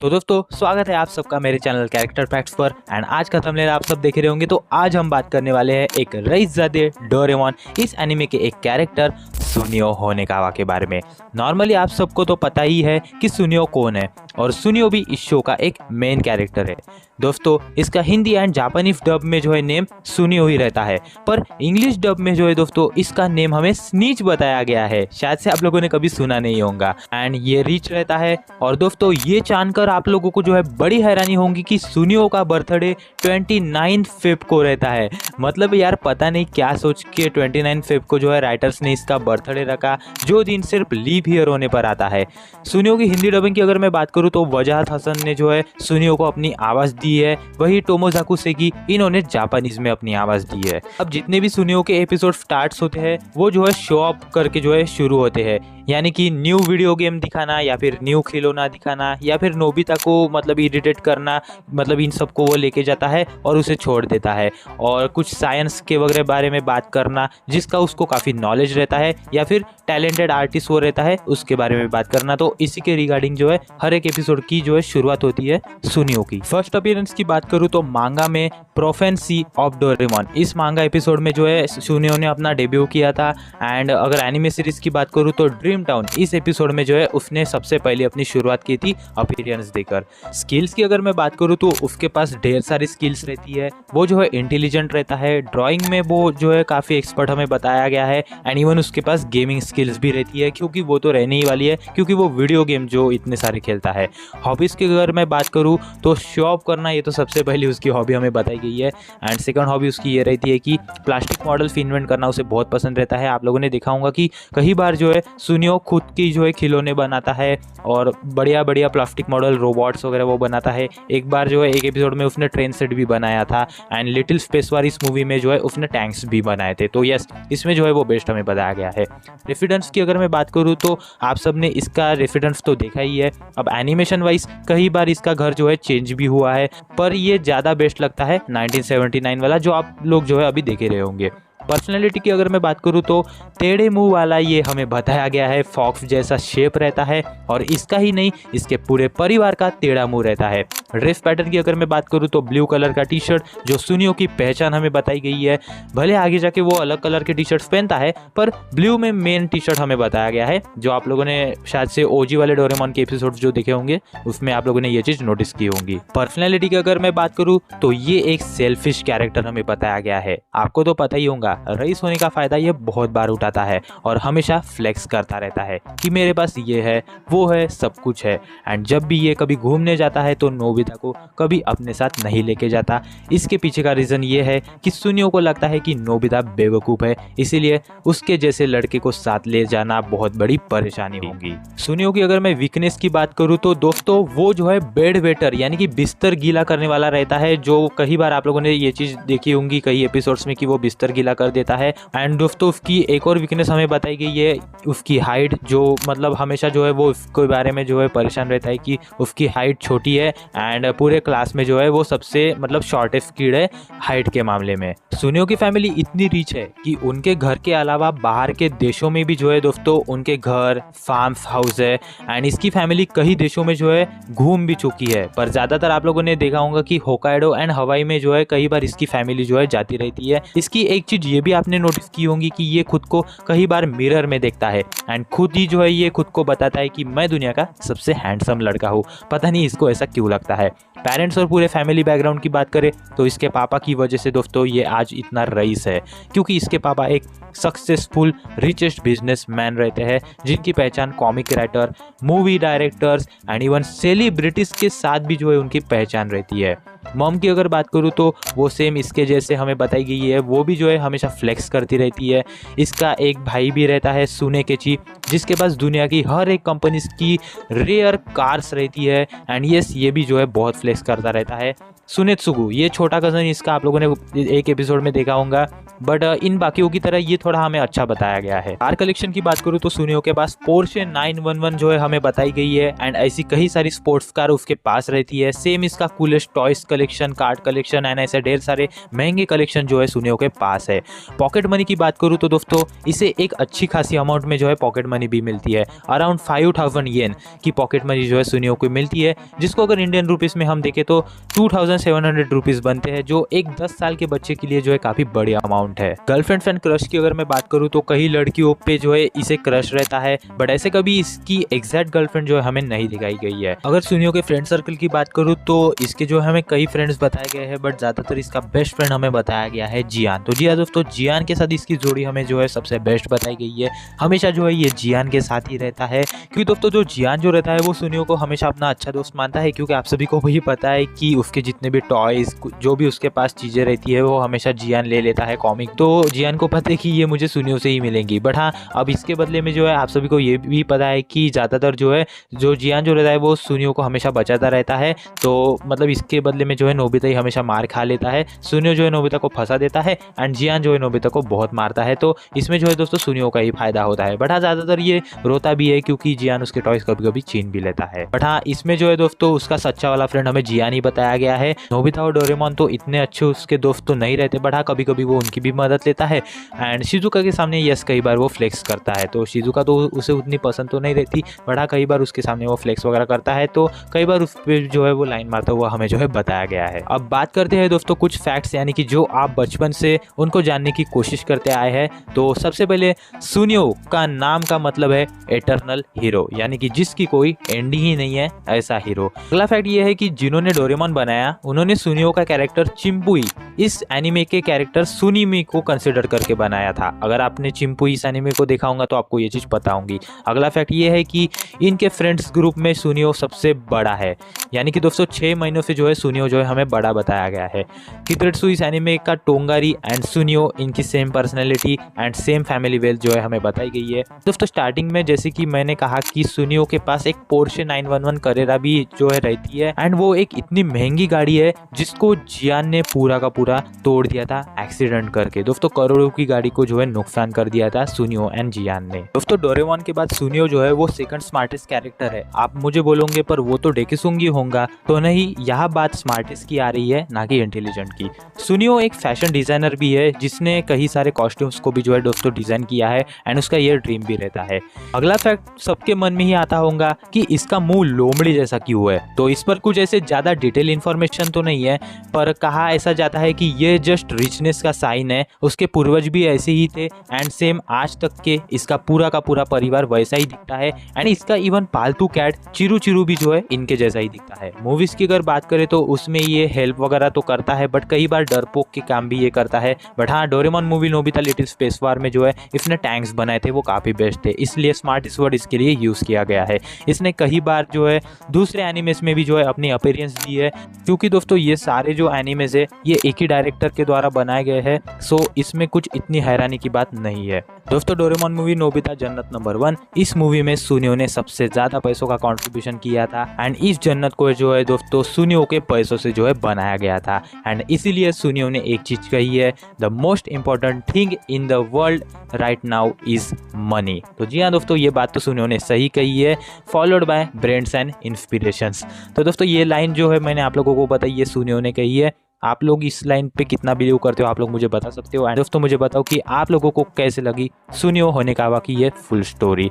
तो दोस्तों स्वागत है आप सबका मेरे चैनल कैरेक्टर फैक्ट्स पर। एंड आज का थंबनेल आप सब देख रहे होंगे। तो आज हम बात करने वाले हैं एक रईसज़ादे डोरेमोन इस एनिमे के एक कैरेक्टर सुनियो होनेकावा के बारे में। नॉर्मली आप सबको तो पता ही है कि सुनियो कौन है, और सुनियो भी इस शो का एक मेन कैरेक्टर है। दोस्तों इसका हिंदी एंड जापानीज डब में जो है नेम सुनियो ही रहता है, पर इंग्लिश डब में जो है दोस्तों इसका नेम हमें स्नीच बताया गया है। शायद से आप लोगों ने कभी सुना नहीं होगा। एंड ये रिच रहता है। और दोस्तों ये जानकर आप लोगों को जो है बड़ी हैरानी होगी कि सुनियो का बर्थडे 29 फेब को रहता है। मतलब यार पता नहीं क्या सोच के 29 फेब को जो है राइटर्स ने इसका बर्थडे रखा, जो दिन सिर्फ लीप ईयर होने पर आता है। सुनियो की हिंदी डबिंग की अगर मैं बात करूँ तो वजाहत हसन ने जो है सुनियो को अपनी आवाज़ दी है, वही टोमोजाकू सेगी इन्होंने जापानीज में अपनी आवाज़ दी है। अब जितने भी सुनियो के एपिसोड स्टार्ट होते हैं वो जो है शो अप करके जो है शुरू होते हैं, यानी कि न्यू वीडियो गेम दिखाना या फिर न्यू खिलौना दिखाना या फिर नोबिता को मतलब इरिटेट करना, मतलब इन सबको वो लेके जाता है और उसे छोड़ देता है। और कुछ साइंस के वगैरह बारे में बात करना जिसका उसको काफ़ी नॉलेज रहता है, या फिर टैलेंटेड आर्टिस्ट वो रहता है उसके बारे में बात करना। तो इसी के रिगार्डिंग जो है हर एक एपिसोड की जो है शुरुआत होती है सुनियो की। फर्स्ट अपीयरेंस की बात करूँ तो मांगा में प्रोफेंसी ऑफ डोरेमोन, इस मांगा एपिसोड में जो है सुनियो ने अपना डेब्यू किया था। एंड अगर एनिमे सीरीज की बात करूँ तो ड्रीम टाउन, इस एपिसोड में जो है उसने सबसे पहले अपनी शुरुआत की थी अपीयरेंस देकर। स्किल्स की अगर मैं बात करूँ तो उसके पास ढेर सारी स्किल्स रहती है। वो जो है इंटेलिजेंट रहता है, ड्राइंग में वो जो है काफ़ी एक्सपर्ट हमें बताया गया है। एंड इवन उसके पास गेमिंग स्किल्स भी रहती है, क्योंकि वो तो रहने ही वाली है क्योंकि वो वीडियो गेम जो इतने सारे खेलता है। हॉबीज़ की अगर मैं बात करूँ तो शो ऑफ करना, ये तो सबसे पहले उसकी हॉबी हमें बताई गई है। एंड सेकंड हॉबी उसकी ये रहती है कि प्लास्टिक मॉडल्स इन्वेंट करना उसे बहुत पसंद रहता है। आप लोगों ने देखा होगा कि कई बार जो है सुनियो खुद की जो है खिलौने बनाता है और बढ़िया बढ़िया प्लास्टिक मॉडल रोबोट्स वगैरह वो बनाता है। एक बार जो है एक एपिसोड में उसने ट्रेन सेट भी बनाया था। एंड लिटिल स्पेस वार इस मूवी में जो है उसने टैंक्स भी बनाए थे। तो यस, इसमें जो है वो बेस्ट हमें बताया गया है। रेफिडेंस की अगर मैं बात करूँ तो आप सब ने इसका रेफिडेंस तो देखा ही है। अब एनिमेशन वाइज कई बार इसका घर जो है चेंज भी हुआ है, पर ये ज़्यादा बेस्ट लगता है 1979 वाला जो आप लोग जो है अभी देखे रहे होंगे। पर्सनैलिटी की अगर मैं बात करूँ तो टेढ़े मुंह वाला ये हमें बताया गया है, फॉक्स जैसा शेप रहता है और इसका ही नहीं इसके पूरे परिवार का टेढ़ा मुंह रहता है। ड्रेस पैटर्न की अगर मैं बात करूँ तो ब्लू कलर का टी शर्ट जो सुनियो की पहचान हमें बताई गई है। भले आगे जाके वो अलग कलर के टी शर्ट्स पहनता है, पर ब्लू में मेन टी शर्ट हमें बताया गया है, जो आप लोगों ने शायद से ओजी वाले डोरेमोन के एपिसोड जो देखे होंगे उसमें आप लोगों ने ये चीज़ नोटिस की होंगी। पर्सनैलिटी की अगर मैं बात करूँ तो ये एक सेल्फिश कैरेक्टर हमें बताया गया है। आपको तो पता ही होगा रईस होने का फायदा ये बहुत बार उठाता है और हमेशा फ्लेक्स करता रहता है कि मेरे पास ये है वो है सब कुछ है। एंड जब भी ये कभी घूमने जाता है तो नोबिता को कभी अपने साथ नहीं लेके जाता। इसके पीछे का रीज़न ये है कि सुनियो को लगता है कि नोबिता बेवकूफ़ है, इसीलिए उसके जैसे लड़के को साथ ले जाना बहुत बड़ी परेशानी होगी। सुनियो की अगर मैं वीकनेस की बात करूँ तो दोस्तों वो जो है बेड वेटर यानी कि बिस्तर गीला करने वाला रहता है, जो कई बार आप लोगों ने ये चीज़ देखी होंगी कई एपिसोड्स में कि वो बिस्तर गीला कर देता है। एंड दोस्तों उसकी एक और वीकनेस हमें बताई गई है, उसकी हाइट, जो मतलब हमेशा जो है वो उसके बारे में जो है परेशान रहता है कि उसकी हाइट छोटी है। एंड पूरे क्लास में जो है वो सबसे मतलब शॉर्टेस्ट किड है हाइट के मामले में। सुनियो की फैमिली इतनी रिच है कि उनके घर के अलावा बाहर के देशों में भी जो है दोस्तों उनके घर फार्म हाउस है। एंड इसकी फैमिली कई देशों में जो है घूम भी चुकी है, पर ज़्यादातर आप लोगों ने देखा होगा कि होकाइडो एंड हवाई में जो है कई बार इसकी फैमिली जो है जाती रहती है। इसकी एक चीज़ ये भी आपने नोटिस की होंगी कि ये खुद को कई बार मिरर में देखता है एंड खुद ही जो है ये खुद को बताता है कि मैं दुनिया का सबसे हैंडसम लड़का हूँ। पता नहीं इसको ऐसा क्यों लगता है। पेरेंट्स और पूरे फैमिली बैकग्राउंड की बात करें तो इसके पापा की वजह से दोस्तों ये आज इतना रईस है, क्योंकि इसके पापा एक सक्सेसफुल रिचेस्ट बिजनेसमैन रहते हैं जिनकी पहचान comic writer, movie directors and even celebrities के साथ भी जो है उनकी पहचान रहती है। मॉम की अगर बात करूँ तो वो सेम इसके जैसे हमें बताई गई है, वो भी जो है हमेशा फ्लेक्स करती रहती है। इसका एक भाई भी रहता है सुनेकेची, जिसके पास दुनिया की हर एक कंपनी की रेयर कार्स रहती है। एंड यस, ये भी जो है बहुत फ्लेक्स करता रहता है। सुनेत्सुगु, ये छोटा कज़न इसका आप लोगों ने एक एपिसोड में देखा होगा, बट इन बाकियों की तरह ये थोड़ा हमें अच्छा बताया गया है। कार कलेक्शन की बात करूँ तो सुनियो के पास पोर्शे 911 जो है हमें बताई गई है एंड ऐसी कई सारी स्पोर्ट्स कार उसके पास रहती है। सेम इसका coolest toys collection, card collection and ऐसे ढेर सारे महंगे कलेक्शन जो है सुनियो के पास है। पॉकेट मनी की बात करूँ तो दोस्तों इसे एक अच्छी खासी अमाउंट में जो है पॉकेट मनी भी मिलती है। अराउंड 5000 येन की पॉकेट मनी जो है सुनियो को मिलती है, जिसको अगर इंडियन रुपीस में हम देखें तो 2700 रुपीस बनते हैं, जो एक 10 साल के बच्चे के लिए जो है काफी बड़ी अमाउंट है। गर्लफ्रेंड एंड क्रश की अगर मैं बात करूँ तो कई लड़कियों पे जो है इसे क्रश रहता है, बट ऐसे कभी इसकी एग्जैक्ट गर्लफ्रेंड जो है हमें नहीं दिखाई गई है। अगर सुनियो के फ्रेंड सर्कल की बात करूँ तो इसके जो है हमें कई फ्रेंड्स बताए गए हैं, बट ज्यादातर इसका बेस्ट फ्रेंड हमें बताया गया है जियान। तो जी हाँ दोस्तों, जियान के साथ इसकी जोड़ी हमें जो है सबसे बेस्ट बताई गई है। हमेशा जो है ये जियान के साथ ही रहता है, क्योंकि दोस्तों जो जियान जो रहता है वो सुनियो को हमेशा अपना अच्छा दोस्त मानता है, क्योंकि आप सभी को वही पता है कि उसके जितने भी टॉयज, जो भी उसके पास चीजें रहती है वो हमेशा जियान ले लेता है कॉमिक। तो जियान को पता है कि ये मुझे सुनियो से ही मिलेंगी, बट हाँ अब इसके बदले में जो है आप सभी को ये भी पता है कि ज्यादातर जो है जो जियान जो रहता है वो सुनियो को हमेशा बचाता रहता है। तो मतलब इसके बदले में जो है नोबिता ही हमेशा मार खा लेता है। सुनियो जो है नोबिता को फंसा देता है एंड जियान जो है नोबिता को बहुत मारता है। तो इसमें जो है दोस्तों सुनियो का ही फायदा होता है, बट हाँ ज्यादातर ये रोता भी है क्योंकि जियान उसके टॉयज कभी कभी छीन भी लेता है। बट हाँ इसमें जो है दोस्तों उसका सच्चा वाला फ्रेंड हमें जियान ही बताया गया है। नोबिता और डोरेमोन तो इतने अच्छे उसके दोस्त तो नहीं रहते, बट हाँ कभी कभी वो उनकी भी मदद लेता है एंड शिजुका के सामने यस कई बार वो फ्लेक्स करता है। तो शिजुका तो उसे उतनी पसंद तो नहीं रहती, बट हाँ कई बार उसके सामने वो फ्लेक्स वगैरह करता है, तो कई बार उस पर जो है वो लाइन मारता हुआ हमें जो है बताया गया है। अब बात करते हैं दोस्तों कुछ फैक्ट्स, यानी कि जो आप बचपन से उनको जानने की कोशिश करते आए हैं। तो सबसे पहले सुनियो का नाम का मतलब है एटर्नल हीरो, यानी कि जिसकी कोई एंडिंग ही नहीं है, ऐसा हीरो। अगला फैक्ट ये है कि जिन्होंने डोरेमोन बनाया उन्होंने सुनियो का कैरेक्टर चिंपुई इस एनिमे के कैरेक्टर सुनिमी को कंसिडर करके बनाया था। अगर आपने चिंपुई इस एनिमे को देखा होगा तो आपको ये चीज पता होगी। अगला फैक्ट ये है कि इनके फ्रेंड्स ग्रुप में सुनियो सबसे बड़ा है, यानी कि दोस्तों 6 महीनों से जो है सुनियो जो है हमें बड़ा बताया गया है। कितरेत्सु इस एनिमे का टोंगारी एंड सुनियो इनकी same personality and same family wealth जो है हमें बताई गई है। दोस्तों स्टार्टिंग में जैसे कि मैंने कहा कि सुनियो के पास एक पोर्शे 911 करेरा भी जो है रहती है एंड वो एक इतनी महंगी गाड़ी है जिसको जियान ने पूरा का पूरा तोड़ दिया था एक्सीडेंट करके। दोस्तों करोड़ों की गाड़ी को जो है नुकसान कर दिया था सुनियो एंड जियान ने। दोस्तों डोरेमोन के बाद सुनियो जो है वो सेकंड स्मार्टेस्ट कैरेक्टर है। आप मुझे बोलोगे पर वो तो डेकिसुंगी होगा, तो नहीं, यह बात स्मार्टेस्ट की आ रही है ना कि इंटेलिजेंट की। सुनियो एक फैशन डिजाइनर भी है जिसने कई सारे कॉस्ट्यूम्स को भी जो है दोस्तों डिजाइन किया है एंड उसका ये ड्रीम भी रहता है। अगला फैक्ट सबके मन में ही आता होगा कि इसका मुंह लोमड़ी जैसा क्यों है। तो इस पर कुछ ऐसे ज्यादा डिटेल इन्फॉर्मेशन तो नहीं है, पर कहा ऐसा जाता है कि ये जस्ट रिचनेस का साइन है। उसके पूर्वज भी ऐसे ही थे एंड सेम आज तक के इसका पूरा का पूरा परिवार वैसा ही दिखता है एंड इसका इवन पालतू कैट चिरू चिरू भी जो है इनके जैसा ही दिखता है। मूवीज की अगर बात करें तो उसमें ये हेल्प वगैरह तो करता है, बट कई बार डरपोक के काम भी ये करता है। बट हाँ Doraemon movie Nobita little space वार में जो है इसने टैंक्स बनाए थे वो काफी बेस्ट थे, इसलिए स्मार्ट वर्ड इसके लिए यूज किया गया है। इसने कई बार जो है दूसरे एनिमेस में भी जो है अपनी अपीयरेंस दी है, क्योंकि दोस्तों ये सारे जो एनिमेस है ये एक ही डायरेक्टर के द्वारा बनाए गए हैं, सो इसमें कुछ इतनी हैरानी की बात नहीं है। दोस्तों डोरेमोन मूवी नोबिता जन्नत नंबर 1, इस मूवी में सुनियो ने सबसे ज्यादा पैसों का कंट्रीब्यूशन किया था एंड इस जन्नत को जो है दोस्तों सुनियो के पैसों से जो है बनाया गया था एंड इसीलिए सुनियो ने एक चीज कही है, the most important thing in the world right now is money. तो जी हाँ दोस्तों ये बात तो सुनियो ने सही कही है, followed by brands and inspirations. तो दोस्तों ये लाइन जो है मैंने आप लोगों को बताई, ये सुनियो ने कही है। आप लोग इस लाइन पे कितना बिलीव करते हो आप लोग मुझे बता सकते हो एंड दोस्तों मुझे बताओ कि आप लोगों को कैसे लगी सुनियो होनेकावा की ये फुल स्टोरी।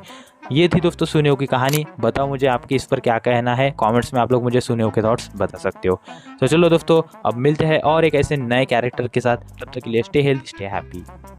ये थी दोस्तों सुनियो की कहानी। बताओ मुझे आपके इस पर क्या कहना है, कमेंट्स में आप लोग मुझे सुनियो के थॉट्स बता सकते हो। तो चलो दोस्तों अब मिलते हैं और एक ऐसे नए कैरेक्टर के साथ, तब तक के लिए स्टे हेल्दी स्टे हैप्पी।